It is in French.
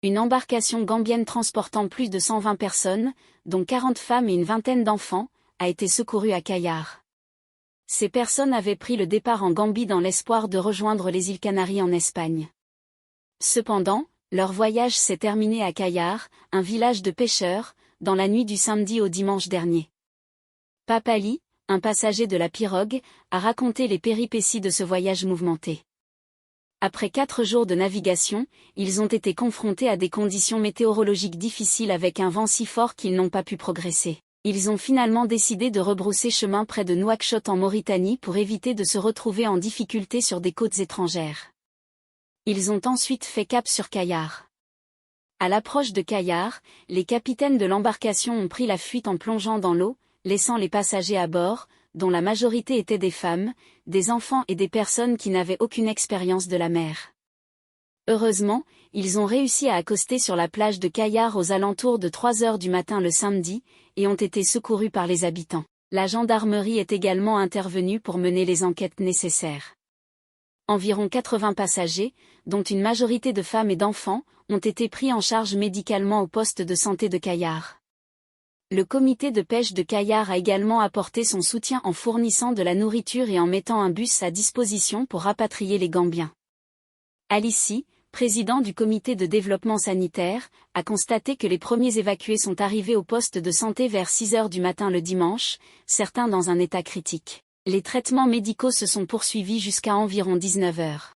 Une embarcation gambienne transportant plus de 120 personnes, dont 40 femmes et une vingtaine d'enfants, a été secourue à Cayar. Ces personnes avaient pris le départ en Gambie dans l'espoir de rejoindre les îles Canaries en Espagne. Cependant, leur voyage s'est terminé à Cayar, un village de pêcheurs, dans la nuit du samedi au dimanche dernier. Papali, un passager de la pirogue, a raconté les péripéties de ce voyage mouvementé. Après 4 jours de navigation, ils ont été confrontés à des conditions météorologiques difficiles avec un vent si fort qu'ils n'ont pas pu progresser. Ils ont finalement décidé de rebrousser chemin près de Nouakchott en Mauritanie pour éviter de se retrouver en difficulté sur des côtes étrangères. Ils ont ensuite fait cap sur Cayar. À l'approche de Cayar, les capitaines de l'embarcation ont pris la fuite en plongeant dans l'eau, laissant les passagers à bord, dont la majorité étaient des femmes, des enfants et des personnes qui n'avaient aucune expérience de la mer. Heureusement, ils ont réussi à accoster sur la plage de Cayar aux alentours de 3 heures du matin le samedi, et ont été secourus par les habitants. La gendarmerie est également intervenue pour mener les enquêtes nécessaires. Environ 80 passagers, dont une majorité de femmes et d'enfants, ont été pris en charge médicalement au poste de santé de Cayar. Le comité de pêche de Cayar a également apporté son soutien en fournissant de la nourriture et en mettant un bus à disposition pour rapatrier les Gambiens. Alissi, président du comité de développement sanitaire, a constaté que les premiers évacués sont arrivés au poste de santé vers 6 heures du matin le dimanche, certains dans un état critique. Les traitements médicaux se sont poursuivis jusqu'à environ 19 heures.